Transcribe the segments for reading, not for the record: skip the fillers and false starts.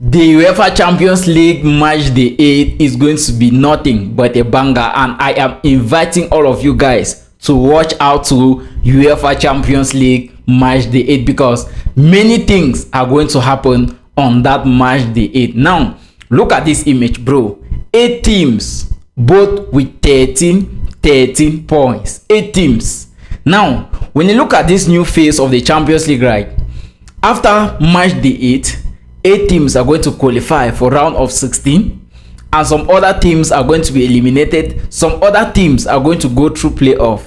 The UEFA Champions League match day 8 is going to be nothing but a banger, and I am inviting all of you guys to watch out to UEFA Champions League match day 8 because many things are going to happen on that match day 8. Now, look at this image, bro. 8 teams, both with 13 points. 8 teams. Now, when you look at this new phase of the Champions League, right? After match day 8 teams are going to qualify for round of 16, and some other teams are going to be eliminated. Some other teams are going to go through playoff.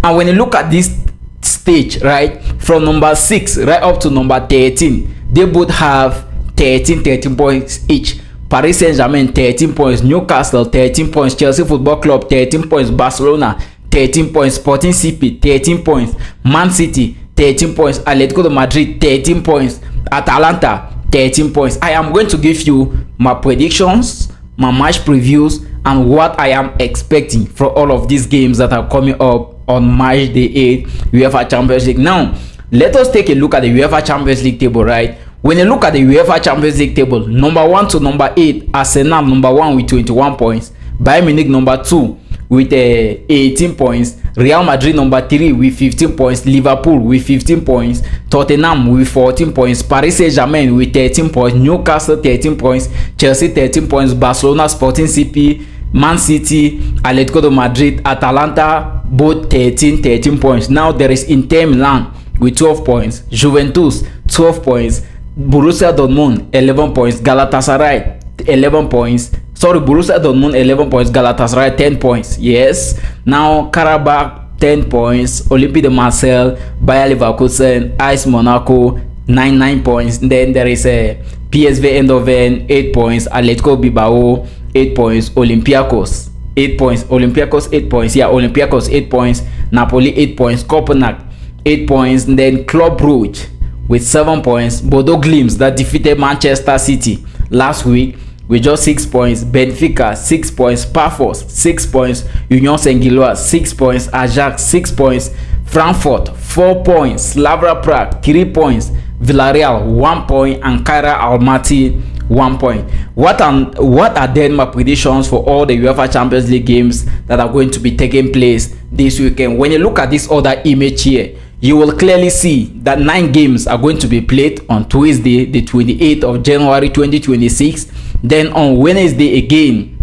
And when you look at this stage, right, from number 6 right up to number 13, they both have 13 points each. Paris Saint-Germain 13 points, Newcastle 13 points, Chelsea Football Club 13 points, Barcelona 13 points, Sporting CP 13 points, Man City 13 points, Atletico de Madrid 13 points, Atalanta 13 points. I am going to give you my predictions, my match previews, and what I am expecting for all of these games that are coming up on match day 8 UEFA Champions League. Now, let us take a look at the UEFA Champions League table, right? When you look at the UEFA Champions League table, number 1 to number 8, Arsenal number 1 with 21 points, Bayern Munich number 2 with 18 points, Real Madrid number 3 with 15 points, Liverpool with 15 points, Tottenham with 14 points, Paris Saint-Germain with 13 points, Newcastle 13 points, Chelsea 13 points, Barcelona, Sporting CP, Man City, Atletico de Madrid, Atalanta, both 13 points. Now there is Inter Milan with 12 points, Juventus 12 points, Borussia Dortmund 11 points, Galatasaray 11 points. Sorry, Borussia Dortmund 11 points, Galatasaray 10 points. Yes. Now Karabakh 10 points, Olympique de Marseille, Bayer Leverkusen, AS Monaco 9 points. Then there is a PSV Eindhoven 8 points, Atletico Bilbao 8 points, Olympiacos 8 points, Olympiacos 8 points. Yeah, Olympiacos 8 points, Napoli 8 points, Copenhagen 8 points. And then Club Brugge with 7 points, Bodo Glimt that defeated Manchester City last week with just 6 points, Benfica 6 points, Pafos 6 points, Union Saint-Gilloise 6 points, Ajax 6 points, Frankfurt 4 points, Slavia Prague 3 points, Villarreal 1 point, and Kara Almaty 1 point. What are then my predictions for all the UEFA Champions League games that are going to be taking place this weekend? When you look at this other image here, you will clearly see that 9 games are going to be played on Tuesday, the 28th of January 2026. Then on Wednesday again,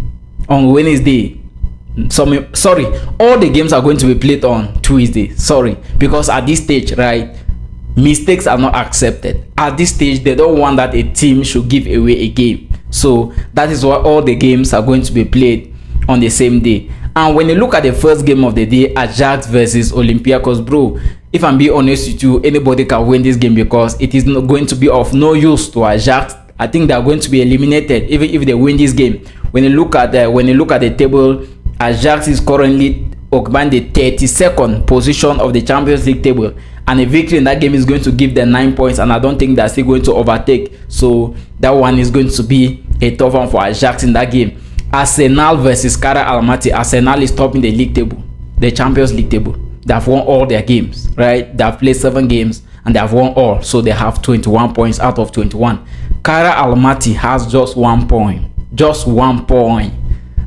all the games are going to be played on Tuesday. Sorry, because at this stage, right, mistakes are not accepted. At this stage, they don't want that a team should give away a game. So that is why all the games are going to be played on the same day. And when you look at the first game of the day, Ajax versus Olympiacos, bro, if I'm being honest with you, anybody can win this game because it is not going to be of no use to Ajax. I think they are going to be eliminated even if they win this game. When you look at the table, Ajax is currently occupying the 32nd position of the Champions League table, and a victory in that game is going to give them 9 points, and I don't think they're still going to overtake. So that one is going to be a tough one for Ajax in that game. Arsenal versus Kara Almaty. Arsenal is topping the league table, the Champions League table. They have won all their games, right? They have played 7 games and they have won all, so they have 21 points out of 21. Kara Almaty has just 1 point. Just 1 point.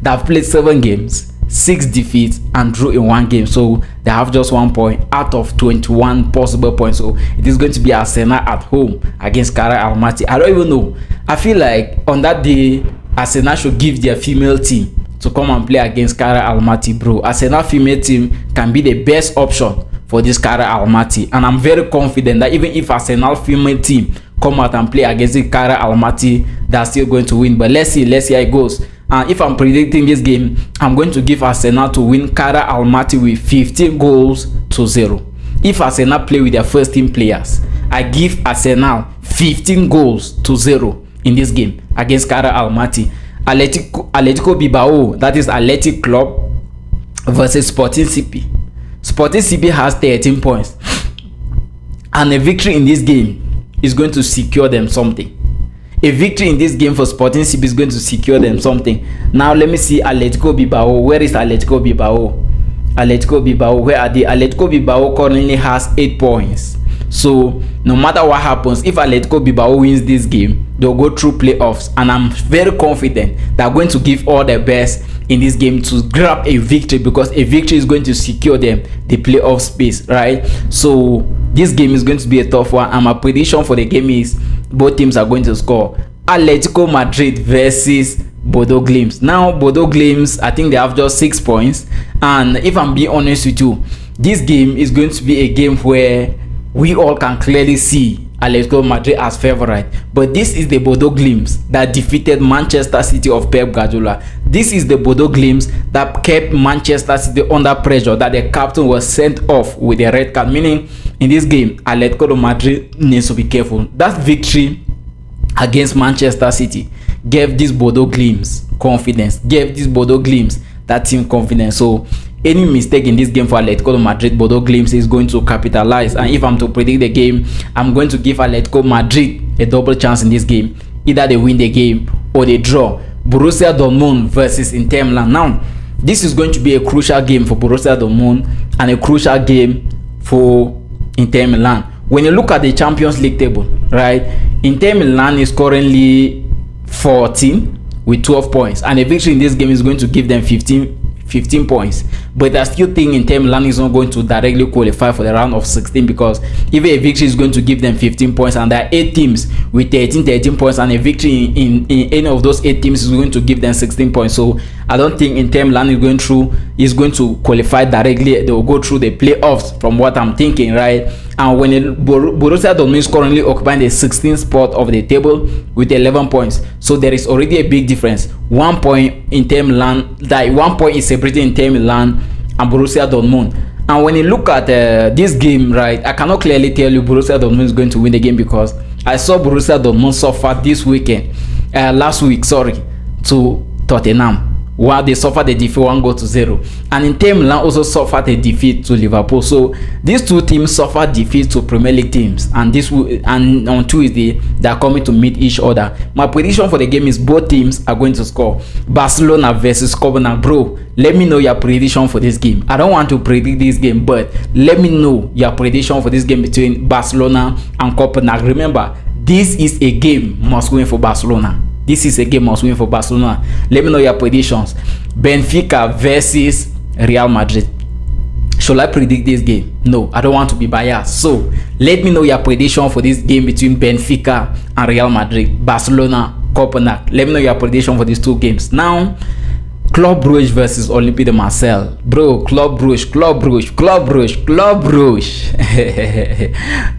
They have played 7 games, 6 defeats, and drew in 1 game. So they have just 1 point out of 21 possible points. So it is going to be Arsenal at home against Kara Almaty. I don't even know. I feel like on that day, Arsenal should give their female team to come and play against Kara Almaty, bro. Arsenal female team can be the best option for this Kara Almaty, and I'm very confident that even if Arsenal female team come out and play against the Kara Almaty, they're still going to win. But let's see how it goes. And if I'm predicting this game, I'm going to give Arsenal to win Kara Almaty with 15 goals to 0. If Arsenal play with their first team players, I give Arsenal 15 goals to 0 in this game against Kara Almaty. Atletico Bilbao, that is Athletic Club versus Sporting CP. Sporting CP has 13 points, and a victory in this game is going to secure them something. A victory in this game for Sporting CP is going to secure them something. Now let me see Atletico Bilbao. Where is Atletico Bilbao? Atletico Bilbao, where are they? Atletico Bilbao currently has 8 points. So no matter what happens, if Atletico Bilbao wins this game, they'll go through playoffs, and I'm very confident they're going to give all their best in this game to grab a victory, because a victory is going to secure them the playoff space, right? So this game is going to be a tough one, and my prediction for the game is both teams are going to score. Atletico Madrid versus Bodo Glimt. Now Bodo Glimt, I think they have just 6 points, and if I'm being honest with you, this game is going to be a game where we all can clearly see Atletico Madrid as favorite, but this is the Bodo Glimt that defeated Manchester City of Pep Guardiola. This is the Bodo Glimt that kept Manchester City under pressure, that the captain was sent off with a red card, meaning in this game Atletico Madrid needs to be careful. That victory against Manchester City gave this Bodo Glimt confidence, gave this Bodo Glimt that team confidence. So any mistake in this game for Atletico Madrid, Bodo Glimt is going to capitalize. And if I'm to predict the game, I'm going to give Atletico Madrid a double chance in this game. Either they win the game or they draw. Borussia Dortmund versus Inter Milan. Now this is going to be a crucial game for Borussia Dortmund and a crucial game for Inter Milan. When you look at the Champions League table, right, Inter Milan is currently 14 with 12 points, and a victory in this game is going to give them 15 points. But I still think Inter Milan is not going to directly qualify for the round of 16, because if a victory is going to give them 15 points, and there are 8 teams with 13 points, and a victory in any of those 8 teams is going to give them 16 points. So I don't think Inter Milan is going to qualify directly. They will go through the playoffs from what I'm thinking, right? And when Borussia Dortmund is currently occupying the 16th spot of the table with 11 points, so there is already a big difference. 1 point Inter Milan, that 1 point is separating Inter Milan and Borussia Dortmund. And when you look at this game, right, I cannot clearly tell you Borussia Dortmund is going to win the game, because I saw Borussia Dortmund suffer this weekend, last week, to Tottenham, while they suffered a defeat 1-0, and Inter Milan also suffered a defeat to Liverpool. So these two teams suffered defeats to Premier League teams, and on Tuesday they are coming to meet each other. My prediction for the game is both teams are going to score. Barcelona versus Copenhagen. Bro, let me know your prediction for this game. I don't want to predict this game, but let me know your prediction for this game between Barcelona and Copenhagen. Remember, this is a game must win for Barcelona. This is a game must win for Barcelona. Let me know your predictions. Benfica versus Real Madrid. Should I predict this game? No, I don't want to be biased. So let me know your prediction for this game between Benfica and Real Madrid. Barcelona, Copenhagen. Let me know your prediction for these two games. Now, Club Brugge versus Olympique de Marseille. Bro, Club Brugge.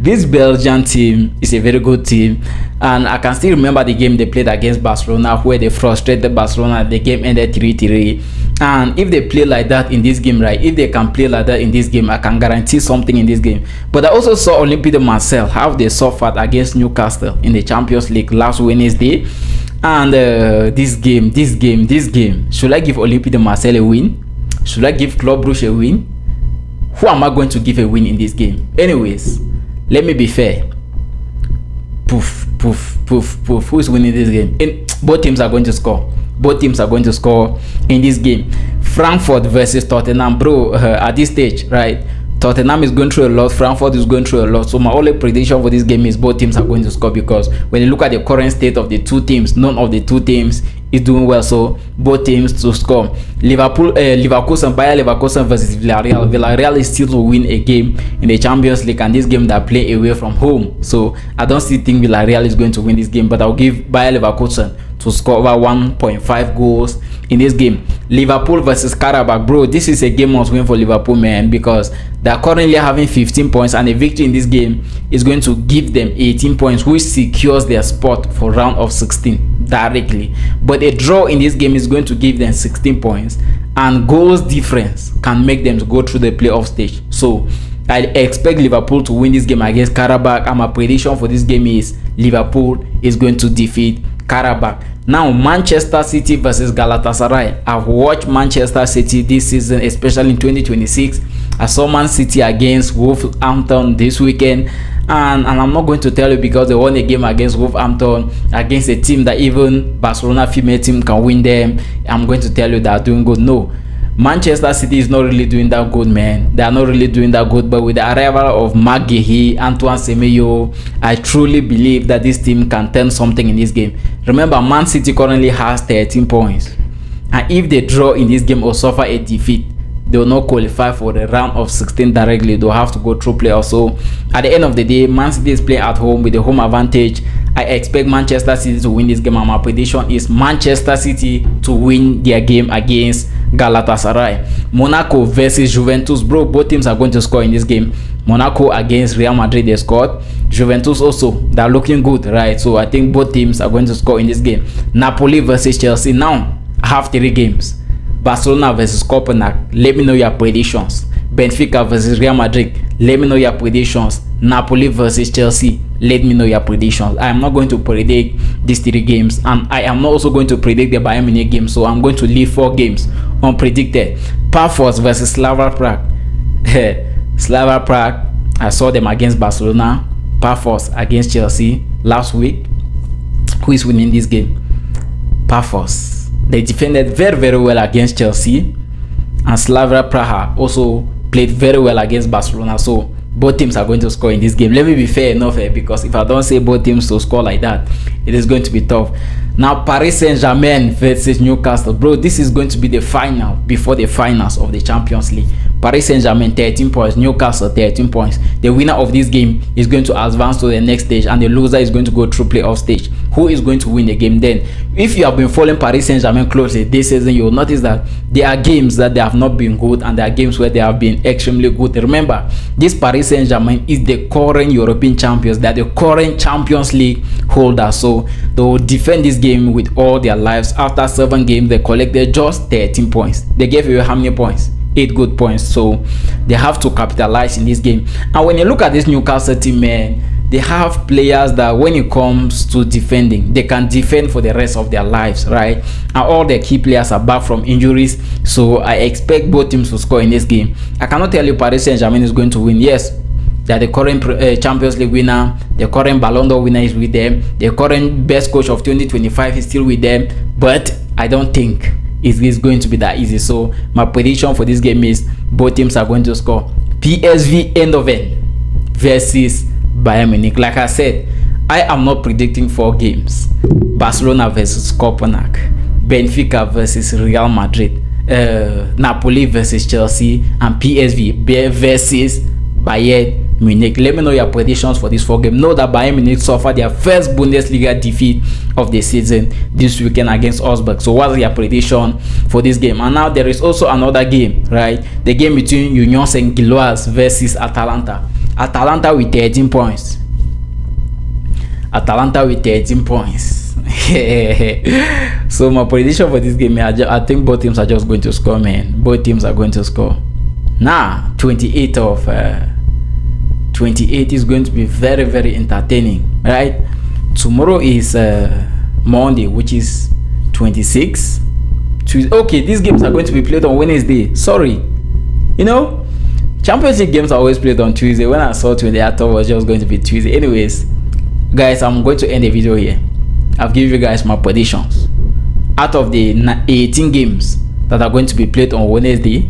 This Belgian team is a very good team, and I can still remember the game they played against Barcelona, where they frustrated Barcelona. The game ended 3-3. And if they play like that in this game, right, if they can play like that in this game, I can guarantee something in this game. But I also saw Olympique de Marseille, how they suffered against Newcastle in the Champions League last Wednesday. And this game, should I give Olympique de Marseille a win? Should I give Club Brugge a win? Who am I going to give a win in this game? Anyways, let me be fair. Poof. Who is winning this game? Both teams are going to score. Both teams are going to score in this game. Frankfurt versus Tottenham. Bro, at this stage, right, Tottenham is going through a lot, Frankfurt is going through a lot. So my only prediction for this game is both teams are going to score, because when you look at the current state of the two teams, none of the two teams is doing well. So both teams to score. Leverkusen, Bayer Leverkusen versus Villarreal. Villarreal is still to win a game in the Champions League, and this game they play away from home. So I don't still think Villarreal is going to win this game, but I'll give Bayer Leverkusen to score over 1.5 goals in this game. Liverpool versus Karabakh. Bro, this is a game must win for Liverpool, man, because they are currently having 15 points, and a victory in this game is going to give them 18 points, which secures their spot for round of 16 directly. But a draw in this game is going to give them 16 points, and goals difference can make them to go through the playoff stage. So I expect Liverpool to win this game against Karabakh, and my prediction for this game is Liverpool is going to defeat Karabakh. Now, Manchester City versus Galatasaray. I've watched Manchester City this season, especially in 2026. I saw Man City against Wolverhampton this weekend, and I'm not going to tell you because they won a game against Wolverhampton, against a team that even Barcelona female team can win them. I'm going to tell you they are doing good. No, Manchester City is not really doing that good, man. They are not really doing that good. But with the arrival of Maguire, Antoine Semenyo, I truly believe that this team can turn something in this game. Remember, Man City currently has 13 points. And if they draw in this game or suffer a defeat, they will not qualify for the round of 16 directly. They'll have to go through playoffs. So at the end of the day, Man City is playing at home with the home advantage. I expect Manchester City to win this game, and my prediction is Manchester City to win their game against Galatasaray. Monaco versus Juventus, bro. Both teams are going to score in this game. Monaco against Real Madrid, they scored. Juventus also, they're looking good, right? So I think both teams are going to score in this game. Napoli versus Chelsea. Now I have 3 games. Barcelona versus Copenhagen. Let me know your predictions. Benfica versus Real Madrid. Let me know your predictions. Napoli versus Chelsea. Let me know your predictions. I am not going to predict these 3 games, and I am not also going to predict the Bayern Munich game. So I'm going to leave 4 games unpredicted. Pafos versus Slava Prague. Slava Prague, I saw them against Barcelona. Pafos against Chelsea last week. Who is winning this game? Pafos. They defended very, very well against Chelsea, and Slavia Praha also played very well against Barcelona. So both teams are going to score in this game. Let me be fair enough because if I don't say both teams to score like that, it is going to be tough. Now Paris Saint-Germain versus Newcastle, bro. This is going to be the final before the finals of the Champions League. Paris Saint-Germain 13 points, Newcastle 13 points. The winner of this game is going to advance to the next stage, and the loser is going to go through playoff stage. Who is going to win the game then? If you have been following Paris Saint-Germain closely this season, you will notice that there are games that they have not been good, and there are games where they have been extremely good. Remember, this Paris Saint-Germain is the current European champions. They are the current Champions League holders. So they will defend this game with all their lives. After 7 games, they collected just 13 points. They gave away how many points? 8 good points. So they have to capitalize in this game. And when you look at this Newcastle team, man, they have players that when it comes to defending, they can defend for the rest of their lives, right? And all their key players are back from injuries. So I expect both teams to score in this game. I cannot tell you Paris Saint-Germain is going to win. Yes, they are the current Champions League winner. The current Ballon d'Or winner is with them. The current best coach of 2025 is still with them. But I don't think it is going to be that easy. So my prediction for this game is both teams are going to score. PSV Eindhoven versus Bayern Munich. Like I said, I am not predicting 4 games. Barcelona versus Copenhagen, Benfica versus Real Madrid, Napoli versus Chelsea, and PSV versus Bayern Munich. Let me know your predictions for this 4 games. Know that Bayern Munich suffered their first Bundesliga defeat of the season this weekend against Augsburg. So what's your prediction for this game? And now there is also another game, right? The game between Union Saint-Gilloise versus Atalanta. Atalanta with 13 points. Atalanta with 13 points. So my prediction for this game, I think both teams are just going to score, man. Both teams are going to score. Now 28 is going to be very, very entertaining, right? Tomorrow is Monday, which is 26. Okay, these games are going to be played on Wednesday. Sorry, you know, Champions League games are always played on Tuesday. When I saw Tuesday, I thought it was just going to be Tuesday. Anyways, guys, I'm going to end the video here. I've given you guys my predictions. Out of the 18 games that are going to be played on Wednesday,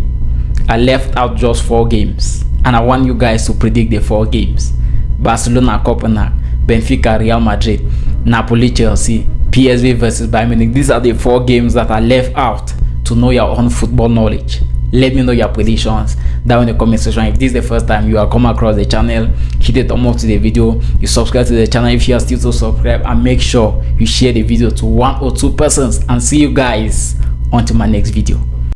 I left out just 4 games, and I want you guys to predict the 4 games. Barcelona, Copenhagen, Benfica, Real Madrid, Napoli, Chelsea, PSV versus Bayern Munich. These are the 4 games that are left out to know your own football knowledge. Let me know your predictions down in the comment section. If this is the first time you are coming across the channel, hit the thumb up to the video. You subscribe to the channel if you are still to subscribe, and make sure you share the video to 1 or 2 persons. And see you guys until my next video.